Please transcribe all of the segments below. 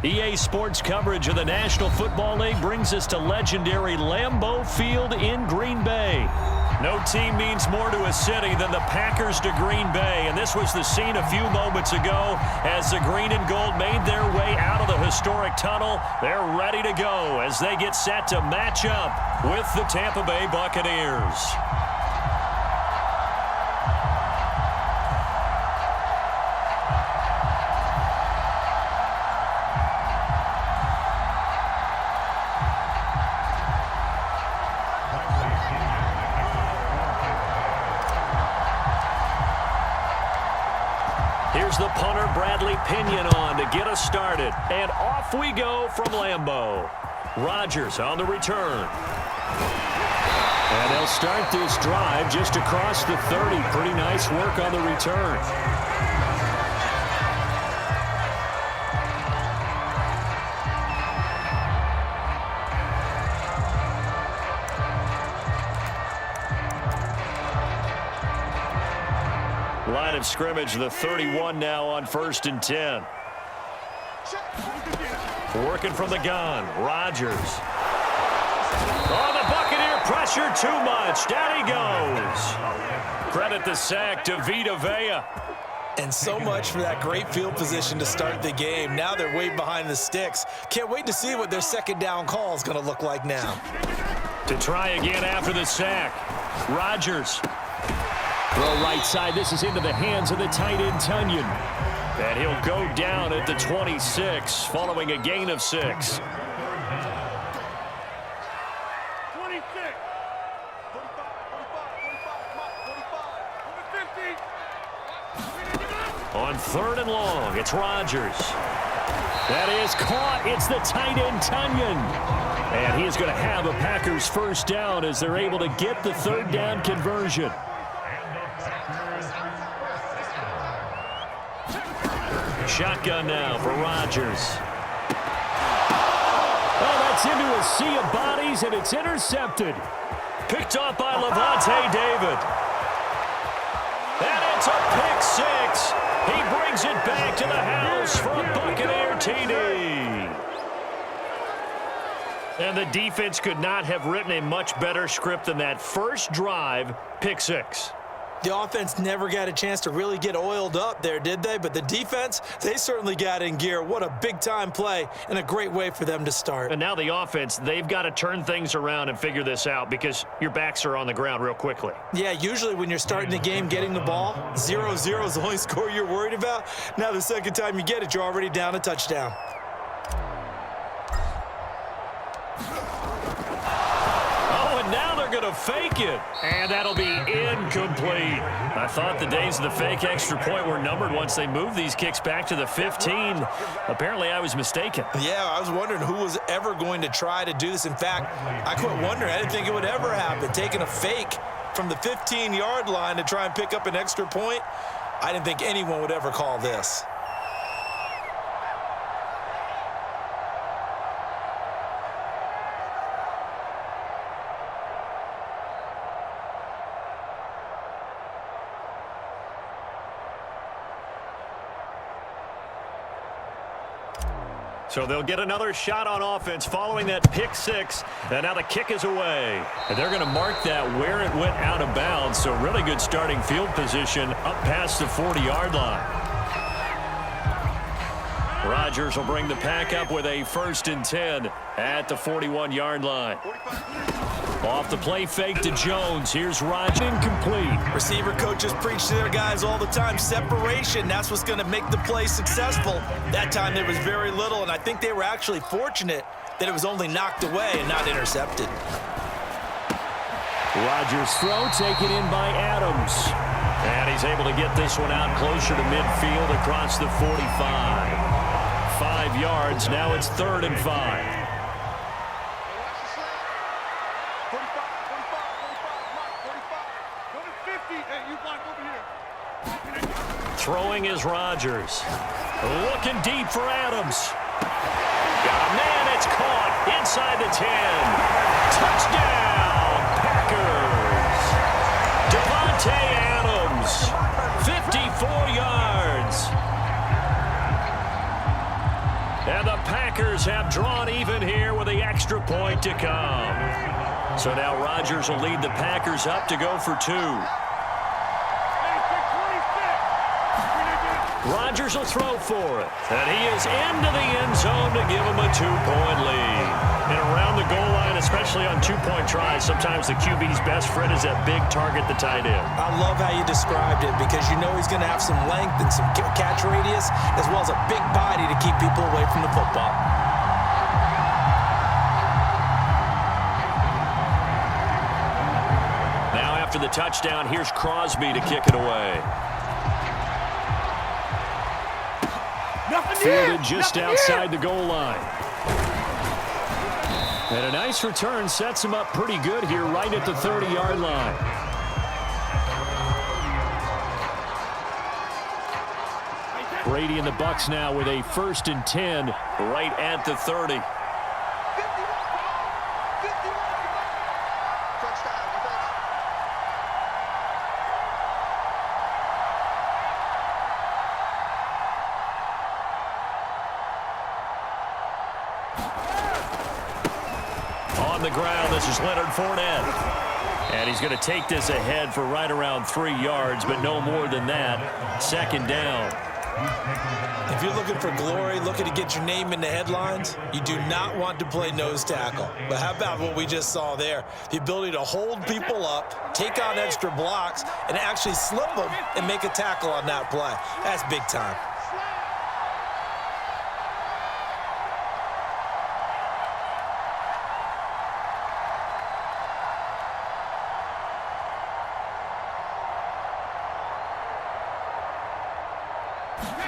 EA Sports coverage of the National Football League brings us to legendary Lambeau Field in Green Bay. No team means more to a city than the Packers to Green Bay, and this was the scene a few moments ago as the green and gold made their way out of the historic tunnel. They're ready to go as they get set to match up with the Tampa Bay Buccaneers. Here's the punter, Bradley Pinion, on to get us started. And off we go from Lambeau. Rodgers on the return. And they'll start this drive just across the 30. Pretty nice work on the return. Line of scrimmage, the 31 now on 1st and 10. Working from the gun, Rodgers. Oh, the Buccaneer pressure too much. Down he goes. Credit the sack to Vita Vea. And so much for that great field position to start the game. Now they're way behind the sticks. Can't wait to see what their second down call is going to look like now. To try again after the sack. Rodgers. Throw right side. This is into the hands of the tight end, Tunyon. And he'll go down at the 26 following a gain of 6. 26. On 3rd and long, it's Rodgers. That is caught. It's the tight end, Tunyon. And he is going to have a Packers first down as they're able to get the 3rd down conversion. Shotgun now for Rodgers. Oh, that's into a sea of bodies, and it's intercepted. Picked off by Levante David. And it's a pick 6. He brings it back to the house for a Buccaneer TD. And the defense could not have written a much better script than that first drive, pick 6. The offense never got a chance to really get oiled up there, did they? But the defense, they certainly got in gear. What a big-time play and a great way for them to start. And now the offense, they've got to turn things around and figure this out because your backs are on the ground real quickly. Yeah, usually when you're starting the game getting the ball, 0-0 is the only score you're worried about. Now the second time you get it, you're already down a touchdown. Going to fake it, and that'll be incomplete. I thought the days of the fake extra point were numbered once they moved these kicks back to the 15. Apparently, I was mistaken. Yeah, I was wondering who was ever going to try to do this. In fact, I quit wondering. I didn't think it would ever happen. Taking a fake from the 15-yard line to try and pick up an extra point, I didn't think anyone would ever call this. So they'll get another shot on offense following that pick 6. And now the kick is away. And they're going to mark that where it went out of bounds. So really good starting field position up past the 40-yard line. Rodgers will bring the pack up with a 1st and 10 at the 41-yard line. Off the play fake to Jones. Here's Rodgers, incomplete. Receiver coaches preach to their guys all the time. Separation, that's what's going to make the play successful. That time there was very little, and I think they were actually fortunate that it was only knocked away and not intercepted. Rodgers' throw taken in by Adams. And he's able to get this one out closer to midfield across the 45. 5 yards, now it's 3rd and 5. Throwing is Rodgers. Looking deep for Adams. Got a man, it's caught inside the 10. Touchdown, Packers. Devontae Adams, 54 yards. And the 2-point to come. So now Rodgers will lead the Packers up to go for 2. Rodgers will throw for it. And he is into the end zone to give him a 2-point lead. And around the goal line, especially on 2-point tries, sometimes the QB's best friend is that big target, the tight end. I love how you described it because you know he's going to have some length and some catch radius as well as a big body to keep people away from the football. Now after the touchdown, here's Crosby to kick it away. Fielded just outside the goal line. And a nice return sets him up pretty good here right at the 30-yard line. Brady and the Bucs now with a 1st and 10 right at the 30. On the ground, this is Leonard Fournette. And he's going to take this ahead for right around 3 yards, but no more than that. 2nd down. If you're looking for glory, looking to get your name in the headlines, you do not want to play nose tackle. But how about what we just saw there? The ability to hold people up, take on extra blocks, and actually slip them and make a tackle on that play. That's big time.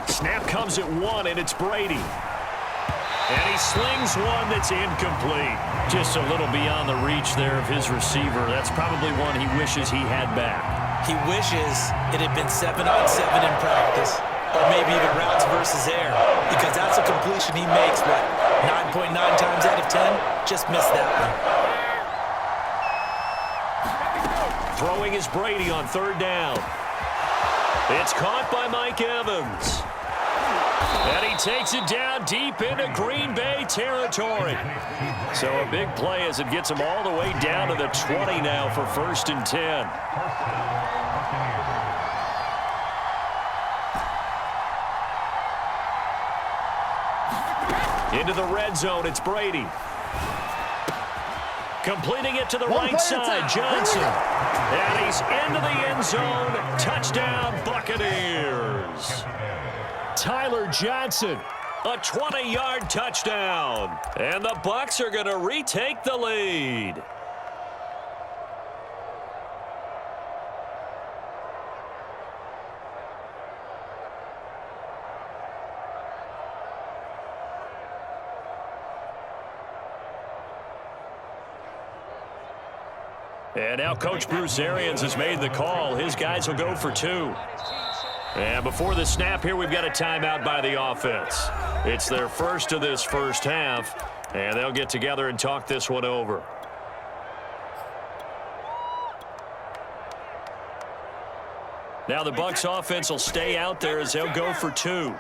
Snap comes at 1, and it's Brady. And he slings one that's incomplete. Just a little beyond the reach there of his receiver. That's probably one he wishes he had back. He wishes it had been 7-on-7 in practice, or maybe even routes versus air, because that's a completion he makes, what, 9.9 times out of 10? Just missed that one. Throwing is Brady on 3rd down. It's caught by Mike Evans. And he takes it down deep into Green Bay territory. So a big play as it gets him all the way down to the 20 now for 1st and 10. Into the red zone, it's Brady. Completing it to the right side, Johnson. And he's into the end zone. Touchdown, Buccaneers. Tyler Johnson, a 20-yard touchdown. And the Bucs are going to retake the lead. And now Coach Bruce Arians has made the call. His guys will go for 2. And before the snap here, we've got a timeout by the offense. It's their first of this first half, and they'll get together and talk this one over. Now the Bucs offense will stay out there as they'll go for 2.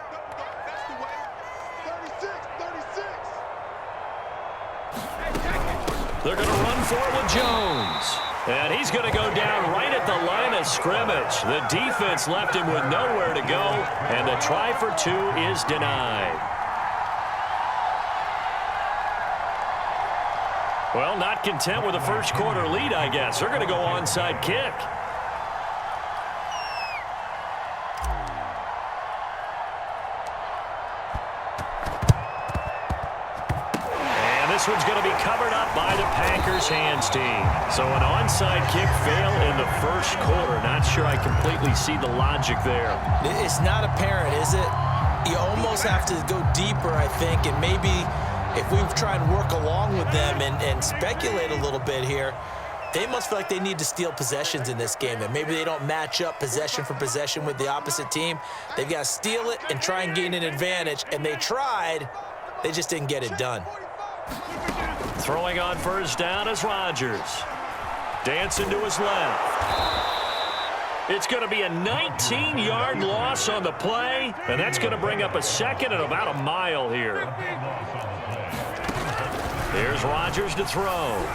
They're going to run for it with Jones. And he's going to go down right at the line of scrimmage. The defense left him with nowhere to go, and the try for 2 is denied. Well, not content with a first quarter lead, I guess. They're going to go onside kick. This one's going to be covered up by the Packers hands team. So an onside kick fail in the first quarter. Not sure I completely see the logic there. It's not apparent, is it? You almost have to go deeper, I think, and maybe if we try and work along with them and speculate a little bit here, they must feel like they need to steal possessions in this game, and maybe they don't match up possession for possession with the opposite team. They've got to steal it and try and gain an advantage, and they tried. They just didn't get it done. Throwing on first down is Rodgers. Dancing to his left. It's going to be a 19-yard loss on the play, and that's going to bring up a second and about a mile here. Here's Rodgers to throw.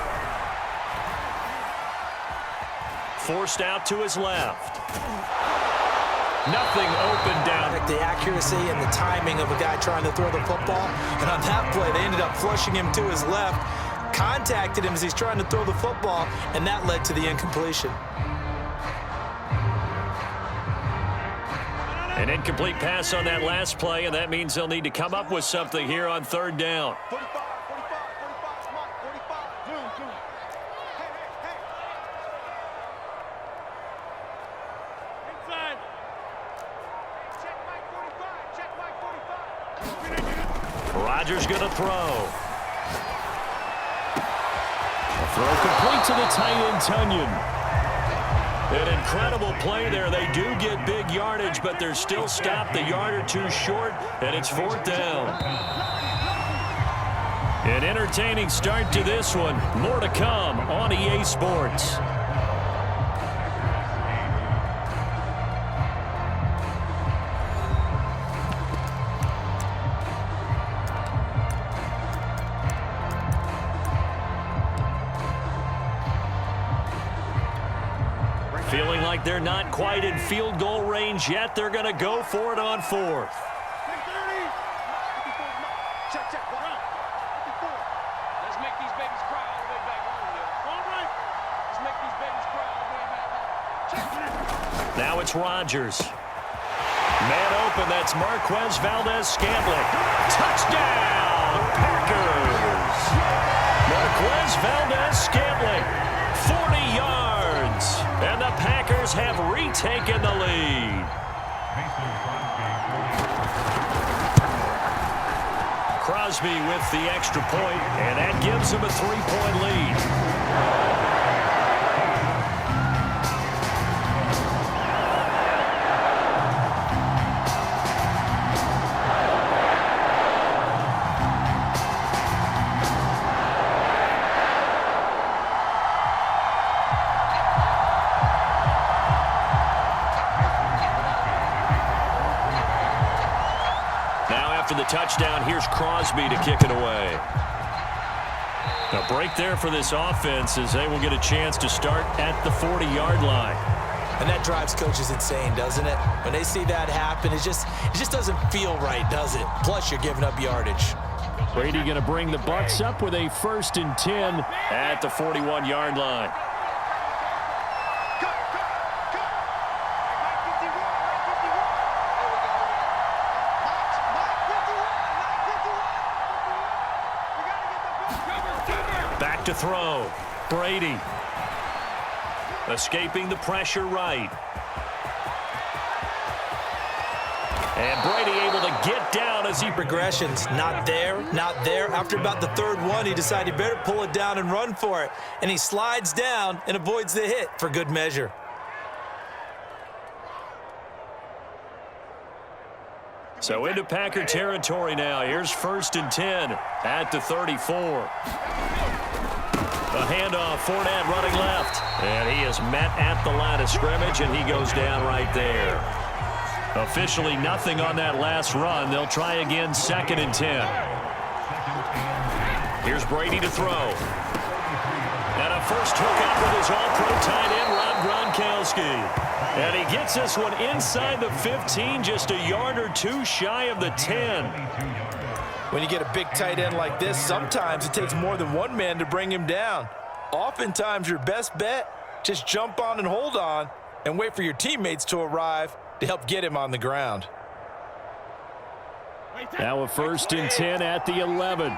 Forced out to his left. Nothing open down. The accuracy and the timing of a guy trying to throw the football. And on that play, they ended up flushing him to his left, contacted him as he's trying to throw the football, and that led to the incompletion. An incomplete pass on that last play, and that means they'll need to come up with something here on third down. 45, 45, 45, come on, 45, zoom. Hey. Inside. Check Mike 45, Rodgers going to throw. A throw complete to the tight end, Tunyon. An incredible play there. They do get big yardage, but they're still stopped a yard or two short, and it's fourth down. An entertaining start to this one. More to come on EA Sports. Feeling like they're not quite in field goal range yet. They're going to go for it on fourth. Check, run. 54. Let's make these babies cry all the way back home there. All right. Let's make these babies cry all the way back home. Now it's Rodgers. Man open, that's Marquez Valdez-Scantling. Touchdown, Packers! Marquez Valdez-Scantling, 40 yards. And the Packers have retaken the lead. Crosby with the extra point, and that gives them a 3-point lead. After the touchdown, here's Crosby to kick it away. A break there for this offense as they will get a chance to start at the 40-yard line. And that drives coaches insane, doesn't it? When they see that happen, it just doesn't feel right, does it? Plus, you're giving up yardage. Brady going to bring the Bucs up with a 1st and 10 at the 41-yard line. To throw. Brady. Escaping the pressure right. And Brady able to get down as he... Progressions, not there. After about the third one, he decided he better pull it down and run for it. And he slides down and avoids the hit for good measure. So into Packer territory now. Here's 1st and 10 at the 34. A handoff, Fournette running left. And he is met at the line of scrimmage, and he goes down right there. Officially nothing on that last run. They'll try again 2nd and 10. Here's Brady to throw. And a first hookup with his all-pro tight end, Rob Gronkowski. And he gets this one inside the 15, just a yard or two shy of the 10. When you get a big tight end like this, sometimes it takes more than one man to bring him down. Oftentimes, your best bet, just jump on and hold on and wait for your teammates to arrive to help get him on the ground. Now a 1st and 10 at the 11.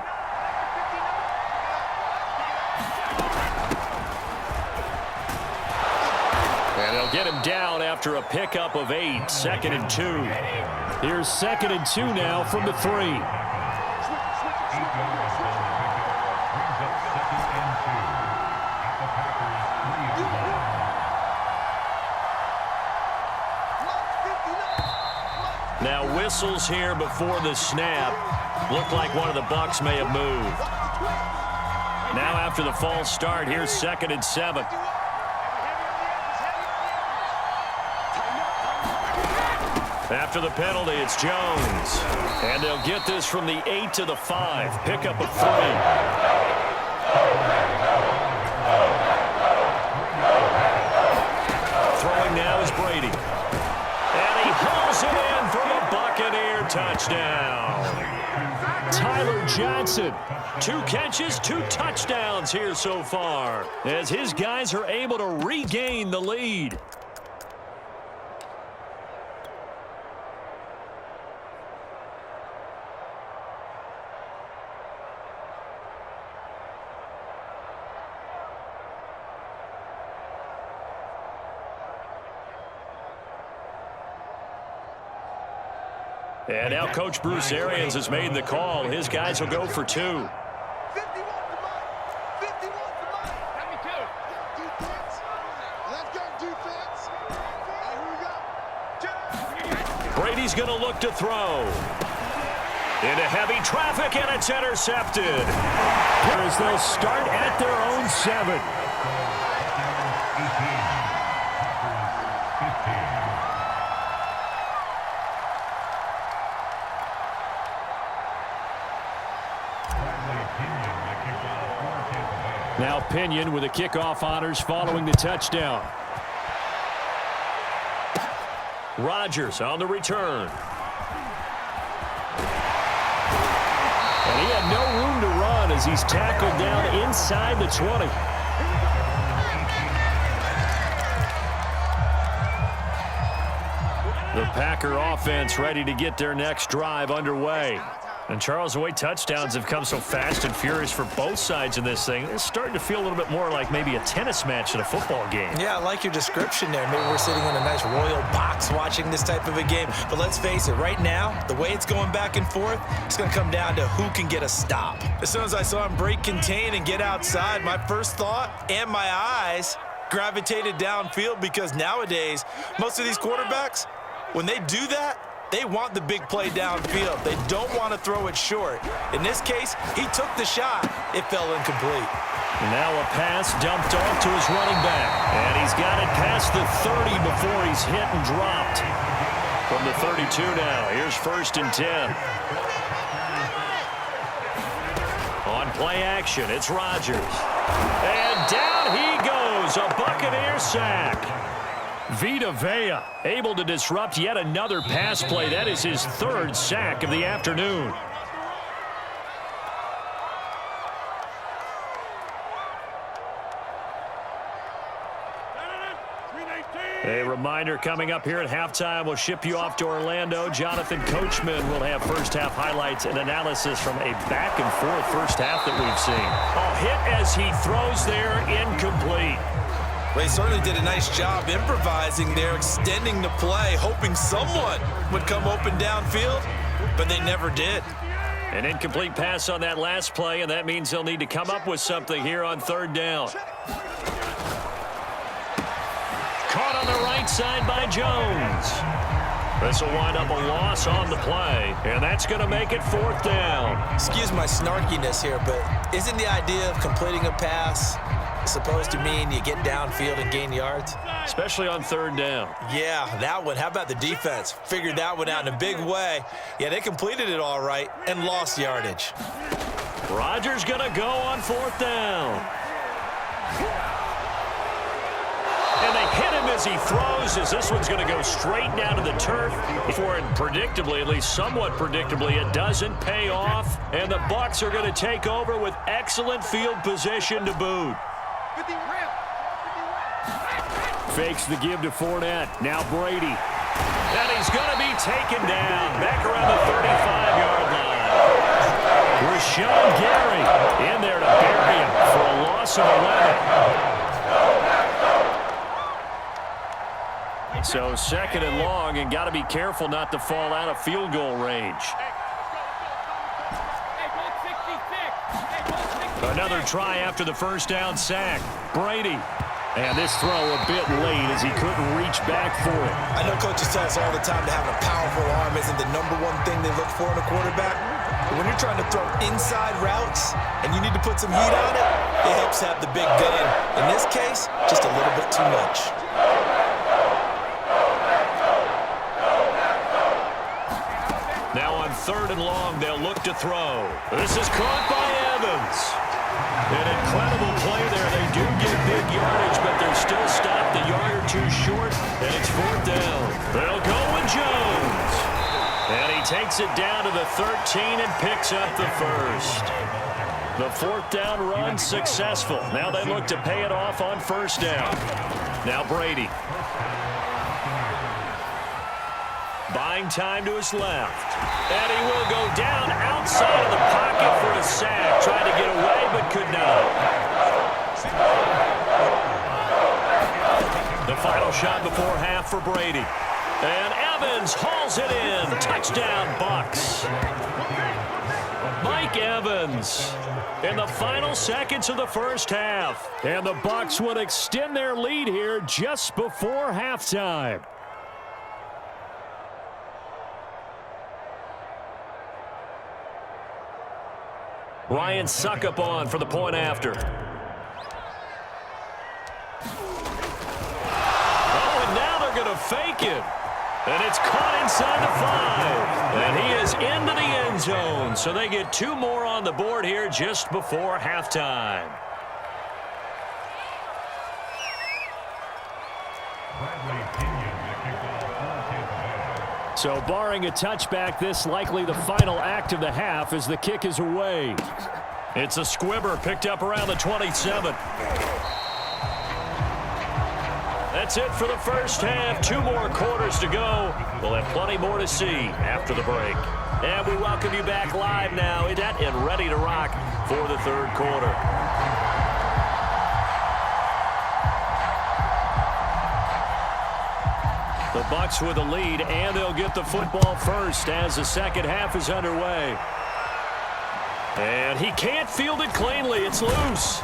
And they'll get him down after a pickup of 8, 2nd and 2. Here's 2nd and 2 now from the 3. Now whistles here before the snap. Looked like one of the Bucs may have moved. Now after the false start, here's 2nd and 7. After the penalty, it's Jones. And they'll get this from the 8 to the 5. Pickup of 3. touchdown. Tyler Johnson, 2 catches, 2 touchdowns here so far, as his guys are able to regain the lead. And now Coach Bruce Arians has made the call. His guys will go for 2. Brady's going to look to throw. Into heavy traffic, and it's intercepted. As they'll start at their own 7. Now Pinion with the kickoff honors following the touchdown. Rodgers on the return. And he had no room to run as he's tackled down inside the 20. The Packer offense ready to get their next drive underway. And Charles, the way touchdowns have come so fast and furious for both sides in this thing, it's starting to feel a little bit more like maybe a tennis match in a football game. Yeah, I like your description there. Maybe we're sitting in a nice royal box watching this type of a game. But let's face it, right now, the way it's going back and forth, it's going to come down to who can get a stop. As soon as I saw him break contain and get outside, my first thought and my eyes gravitated downfield, because nowadays, most of these quarterbacks, when they do that, they want the big play downfield. They don't want to throw it short. In this case, he took the shot. It fell incomplete. Now a pass dumped off to his running back. And he's got it past the 30 before he's hit and dropped. From the 32 now, here's 1st and 10. On play action, it's Rodgers. And down he goes, a Buccaneer sack. Vita Vea able to disrupt yet another pass play. That is his 3rd sack of the afternoon. A reminder coming up here at halftime. We'll ship you off to Orlando. Jonathan Coachman will have first-half highlights and analysis from a back-and-forth first half that we've seen. A hit as he throws there, incomplete. Well, he certainly did a nice job improvising there, extending the play, hoping someone would come open downfield, but they never did. An incomplete pass on that last play, and that means they'll need to come up with something here on 3rd down. Caught on the right side by Jones. This will wind up a loss on the play, and that's going to make it 4th down. Excuse my snarkiness here, but isn't the idea of completing a pass supposed to mean you get downfield and gain yards? Especially on 3rd down. Yeah, that one. How about the defense? Figured that one out in a big way. Yeah, they completed it all right and lost yardage. Rodgers going to go on 4th down. And they hit him as he throws, as this one's going to go straight down to the turf. For it predictably, at least somewhat predictably, it doesn't pay off. And the Bucs are going to take over with excellent field position to boot. Fakes the give to Fournette. Now Brady. And he's going to be taken down back around the 35-yard line. Rashawn Gary in there to bury him for a loss of 11. So 2nd and long, and got to be careful not to fall out of field goal range. Another try after the 1st down sack. Brady. And this throw a bit late as he couldn't reach back for it. I know coaches tell us all the time to have a powerful arm isn't the #1 thing they look for in a quarterback. But when you're trying to throw inside routes and you need to put some heat on it, it helps have the big gun. In this case, just a little bit too much. Now on 3rd and long, they'll look to throw. This is caught by Evans. An incredible play there. They do get big yardage, but they're still stopped a yard or two short, and it's 4th down. They'll go with Jones. And he takes takes it down to the 13 and picks up the first. The fourth down run successful. Now they look to pay it off on first down. Now Brady. Buying time to his left. And he will go down outside of the pocket for a sack. Tried to get away but could not. The final shot before half for Brady. And Evans hauls it in. Touchdown, Bucs. Mike Evans in the final seconds of the first half. And the Bucs would extend their lead here just before halftime. Ryan Suckup on for the point after. Oh, and now they're going to fake it. And it's caught inside the 5. And he is into the end zone. So they get 2 more on the board here just before halftime. So barring a touchback, this likely the final act of the half as the kick is away. It's a squibber picked up around the 27. That's it for the first half. 2 more quarters to go. We'll have plenty more to see after the break. And we welcome you back live now and ready to rock for the third quarter. The Bucs with the lead, and they'll get the football first as the second half is underway. And he can't field it cleanly. It's loose.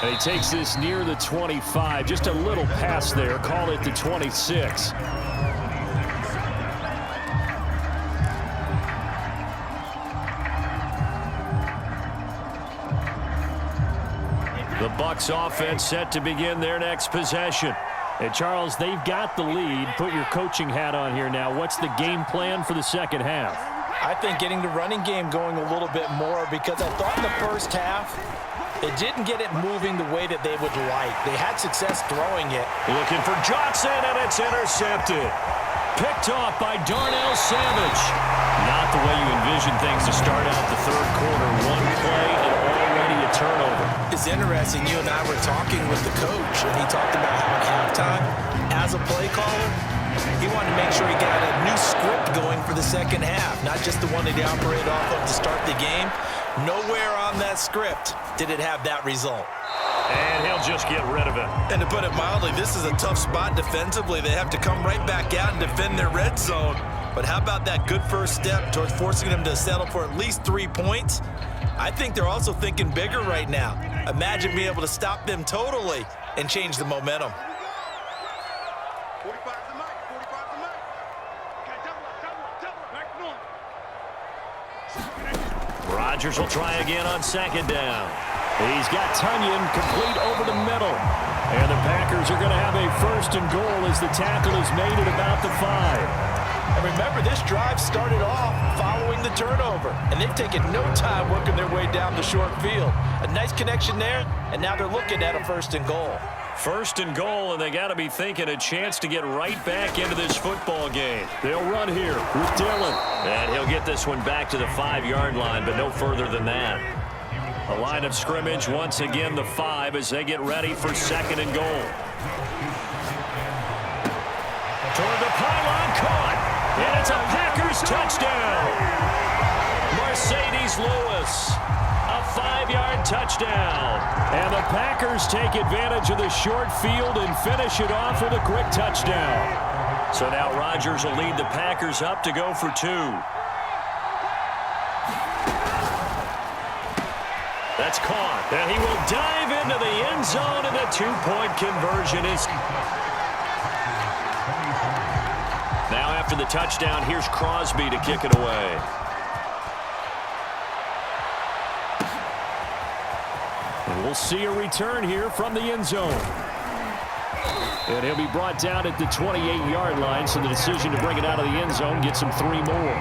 And he takes this near the 25. Just a little pass there. Call it the 26. The Bucs offense set to begin their next possession. And Charles, they've got the lead. Put your coaching hat on here now. What's the game plan for the second half? I think getting the running game going a little bit more, because I thought in the first half it didn't get it moving the way that they would like. They had success throwing it. Looking for Johnson, and it's intercepted. Picked off by Darnell Savage. Not the way you envision things to start out the third quarter. One play and already a turnover. It's interesting. You and I were talking with the coach, and he talked about how at halftime, as a play caller, he wanted to make sure he got a new script going for the second half, not just the one that he operated off of to start the game. Nowhere on that script did it have that result. And he'll just get rid of it. And to put it mildly, this is a tough spot defensively. They have to come right back out and defend their red zone. But how about that good first step towards forcing them to settle for at least 3 points? I think they're also thinking bigger right now. Imagine being able to stop them totally and change the momentum. 45 to Mike. 45 to Mike. Okay, double up. Back north. Rodgers will try again on second down. He's got Tunyon complete over the middle. And the Packers are going to have a first and goal as the tackle is made at about the 5. And remember, this drive started off following the turnover, and they've taken no time working their way down the short field. A nice connection there, and now they're looking at a first and goal. First and goal, and they got to be thinking a chance to get right back into this football game. They'll run here with Dillon. And he'll get this one back to the 5-yard line, but no further than that. A line of scrimmage, once again the 5 as they get ready for second and goal. Toward the pylon, caught. And it's a Packers touchdown. Mercedes Lewis, a 5-yard touchdown. And the Packers take advantage of the short field and finish it off with a quick touchdown. So now Rodgers will lead the Packers up to go for 2. That's caught. And he will dive into the end zone, and the 2-point conversion is... Now after the touchdown, here's Crosby to kick it away. And we'll see a return here from the end zone. And he'll be brought down at the 28-yard line, so the decision to bring it out of the end zone gets him 3 more.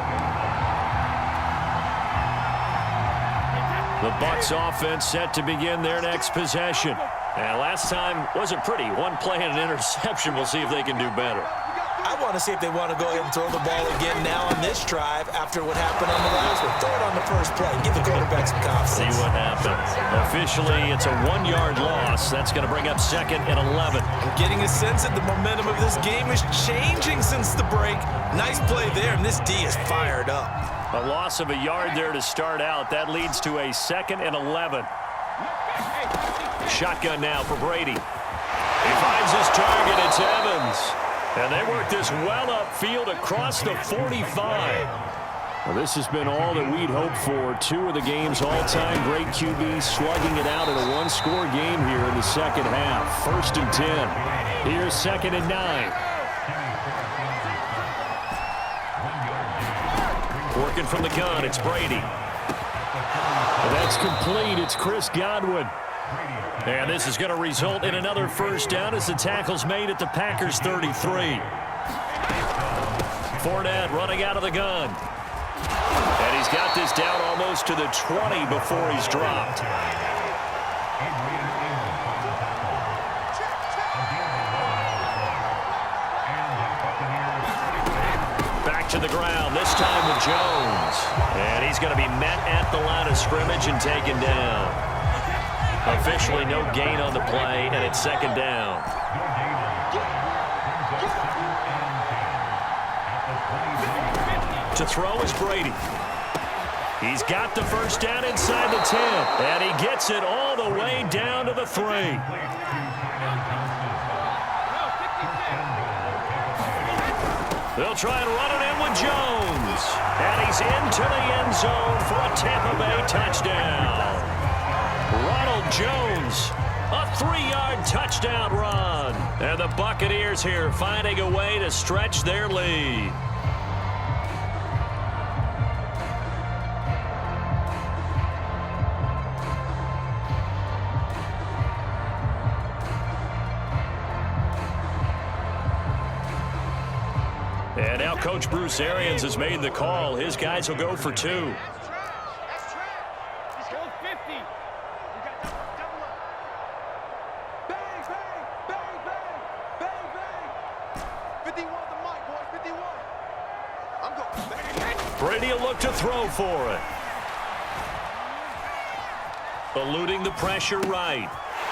The Bucs offense set to begin their next possession. And last time wasn't pretty. 1 play and an interception. We'll see if they can do better. I want to see if they want to go ahead and throw the ball again now on this drive after what happened on the last one. Throw it on the first play. Give the quarterback some confidence. See what happens. Officially, it's a 1-yard loss. That's going to bring up 2nd and 11. I'm getting a sense that the momentum of this game is changing since the break. Nice play there, and this D is fired up. A loss of a yard there to start out. That leads to a 2nd and 11. Shotgun now for Brady. He finds his target. It's Evans. And they work this well upfield across the 45. Well, this has been all that we'd hoped for. 2 of the game's all-time great QBs slugging it out in a 1-score game here in the second half. 1st and 10. Here's 2nd and 9. Working from the gun, it's Brady. And that's complete. It's Chris Godwin. And this is going to result in another first down as the tackle's made at the Packers' 33. Fournette running out of the gun. And he's got this down almost to the 20 before he's dropped. Back to the ground, this time with Jones. And he's going to be met at the line of scrimmage and taken down. Officially no gain on the play, and it's 2nd down. To throw is Brady. He's got the first down inside the 10, and he gets it all the way down to the 3. They'll try and run it in with Jones. And he's into the end zone for a Tampa Bay touchdown. Ronald Jones, a 3-yard touchdown run. And the Buccaneers here finding a way to stretch their lead. And now Coach Bruce Arians has made the call. His guys will go for 2. Brady will look to throw for it. Eluding the pressure right.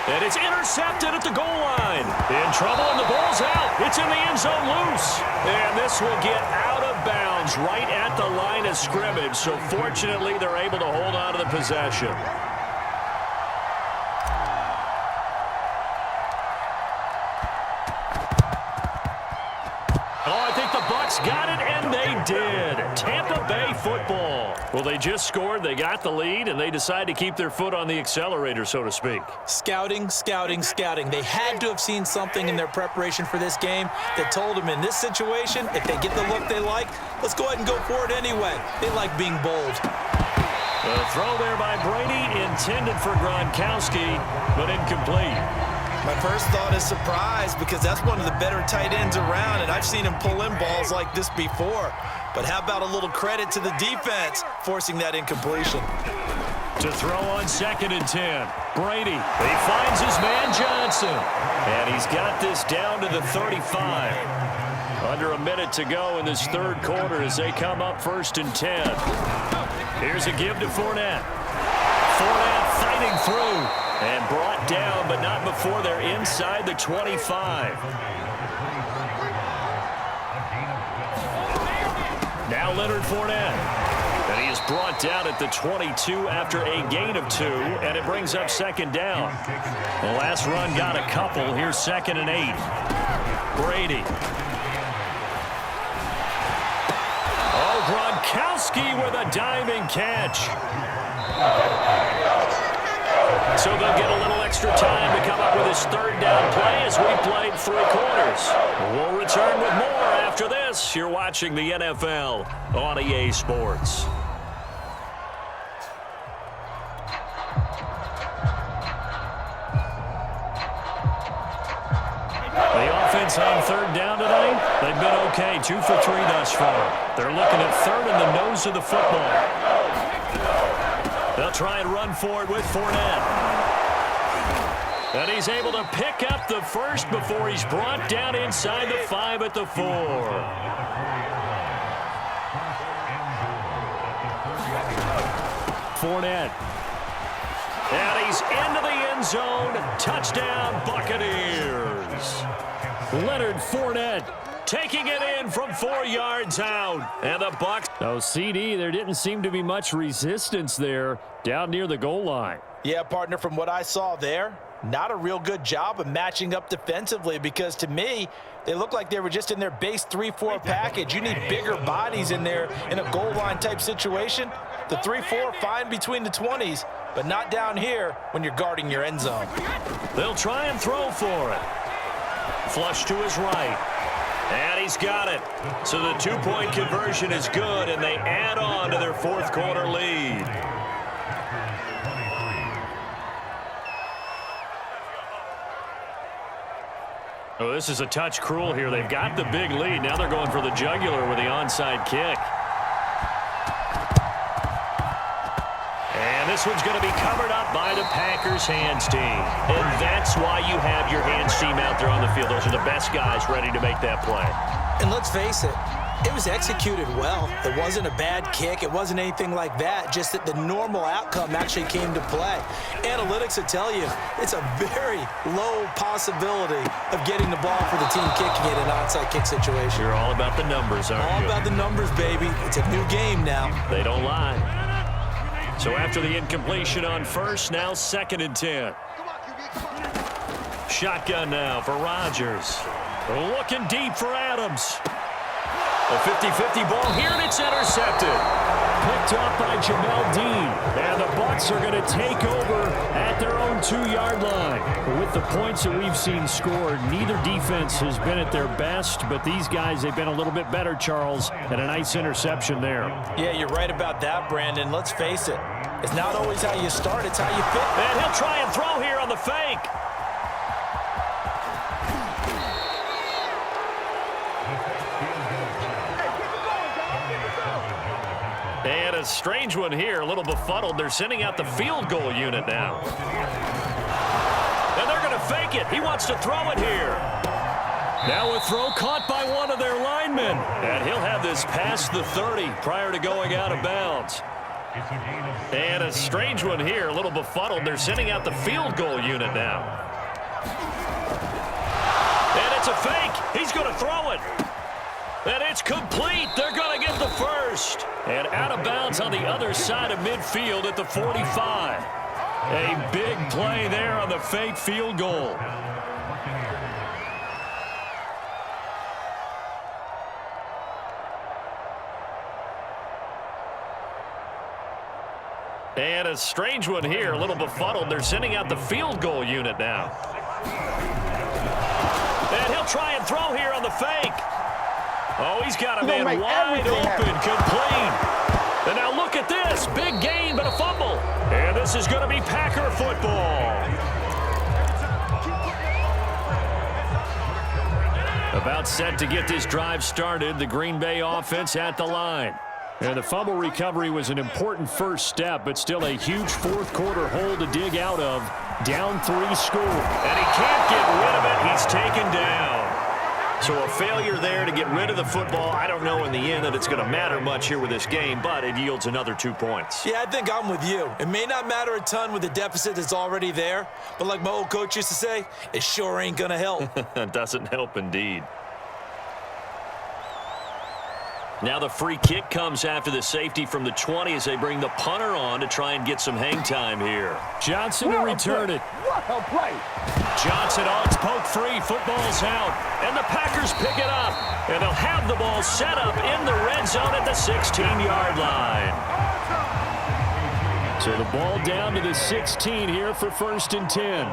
And it's intercepted at the goal line. In trouble, and the ball's out. It's in the end zone loose. And this will get out of bounds right at the line of scrimmage. So fortunately, they're able to hold on to the possession. Oh, I think the Bucs got it, and they did. Tampa Bay football. Well, they just scored, they got the lead, and they decide to keep their foot on the accelerator, so to speak. Scouting, scouting, scouting. They had to have seen something in their preparation for this game that told them in this situation, if they get the look they like, let's go ahead and go for it anyway. They like being bold. A throw there by Brady, intended for Gronkowski, but incomplete. My first thought is surprise because that's one of the better tight ends around, and I've seen him pull in balls like this before. But how about a little credit to the defense forcing that incompletion? To throw on 2nd and 10. Brady, he finds his man Johnson. And he's got this down to the 35. Under a minute to go in this third quarter as they come up 1st and 10. Here's a give to Fournette. Fournette fighting through and brought down, but not before they're inside the 25. Now Leonard Fournette. And he is brought down at the 22 after a gain of 2, and it brings up 2nd down. The last run got a couple. Here's 2nd and 8. Brady. Oh, Gronkowski with a diving catch. So they'll get a little extra time to come up with his 3rd down play as we played 3 quarters. We'll return with more after this. You're watching the NFL on EA Sports. The offense on 3rd down tonight, they've been okay, 2 for 3 thus far. They're looking at 3rd in the nose of the football. They'll try and run for it with Fournette. And he's able to pick up the first before he's brought down inside the 5 at the 4. Fournette. And he's into the end zone. Touchdown, Buccaneers. Leonard Fournette taking it in from 4 yards out. And the Bucs. Oh, CD, there didn't seem to be much resistance there down near the goal line. Yeah, partner, from what I saw there, not a real good job of matching up defensively, because to me, they look like they were just in their base 3-4 package. You need bigger bodies in there in a goal line type situation. The 3-4 fine between the 20s, but not down here when you're guarding your end zone. They'll try and throw for it. Flush to his right. And he's got it. So the 2-point conversion is good, and they add on to their 4th quarter lead. Oh, this is a touch cruel here. They've got the big lead. Now they're going for the jugular with the onside kick. And this one's going to be covered up by the Packers hands team. And that's why you have your hands team out there on the field. Those are the best guys ready to make that play. And let's face it, it was executed well. It wasn't a bad kick. It wasn't anything like that. Just that the normal outcome actually came to play. Analytics will tell you it's a very low possibility of getting the ball for the team kicking it in an onside kick situation. You're all about the numbers, aren't you? All about the numbers, baby. It's a new game now. They don't lie. So after the incompletion on first, now 2nd and 10. Shotgun now for Rodgers. Looking deep for Adams. A 50-50 ball here, and it's intercepted. Picked off by Jamel Dean. And the Bucs are going to take over at their own 2-yard line. With the points that we've seen scored, neither defense has been at their best, but these guys, they've been a little bit better, Charles, and a nice interception there. Yeah, you're right about that, Brandon. Let's face it. It's not always how you start, it's how you finish. And he'll try and throw here on the fake. And a strange one here, a little befuddled. They're sending out the field goal unit now. And they're going to fake it. He wants to throw it here. Now a throw caught by one of their linemen. And he'll have this past the 30 prior to going out of bounds. And a strange one here, a little befuddled. They're sending out the field goal unit now. And it's a fake. He's going to throw it. And it's complete. They're going to get the first. And out of bounds on the other side of midfield at the 45. A big play there on the fake field goal. And a strange one here, a little befuddled. They're sending out the field goal unit now. And he'll try and throw here on the fake. Oh, he's got a man wide open, complete. And now look at this. Big gain, but a fumble. And this is going to be Packer football. About set to get this drive started. The Green Bay offense at the line. And the fumble recovery was an important first step, but still a huge 4th quarter hole to dig out of. Down 3 score. And he can't get rid of it. He's taken down. So a failure there to get rid of the football. I don't know in the end that it's going to matter much here with this game, but it yields another 2 points. Yeah, I think I'm with you. It may not matter a ton with the deficit that's already there, but like my old coach used to say, it sure ain't going to help. It doesn't help indeed. Now the free kick comes after the safety from the 20 as they bring the punter on to try and get some hang time here. Johnson to return it. Johnson on, it's poke free. Football's out. And the Packers pick it up. And they'll have the ball set up in the red zone at the 16-yard line. So the ball down to the 16 here for 1st and 10.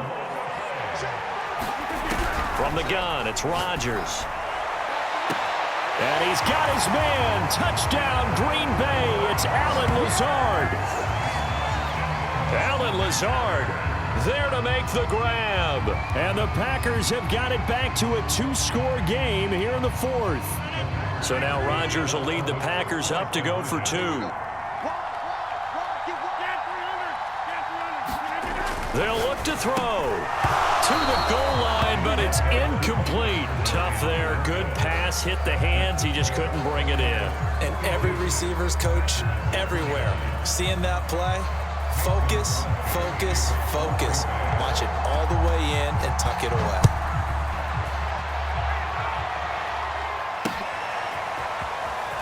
From the gun, it's Rodgers. And he's got his man. Touchdown, Green Bay. It's Allen Lazard. Allen Lazard there to make the grab. And the Packers have got it back to a 2-score game here in the 4th. So now Rodgers will lead the Packers up to go for 2. They'll look to throw. To the goal line, but it's incomplete. Tough there. Good pass. Hit the hands. He just couldn't bring it in. And every receiver's coach everywhere. Seeing that play, focus, focus, focus. Watch it all the way in and tuck it away.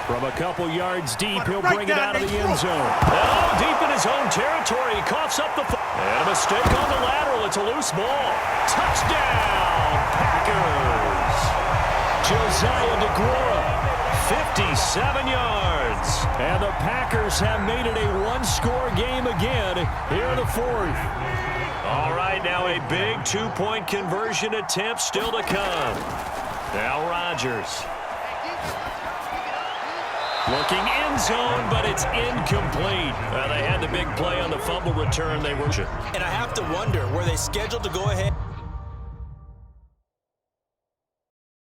From a couple yards deep, he'll bring it out of the end zone. Oh, deep in his own territory. He coughs up the... And a mistake on the lateral. It's a loose ball. Touchdown, Packers. Josiah DeGuara, 57 yards. And the Packers have made it a one-score game again here in the fourth. All right, now a big two-point conversion attempt still to come. Now Rodgers. Looking end zone, but it's incomplete. They had the big play on the fumble return. And I have to wonder, were they scheduled to go ahead?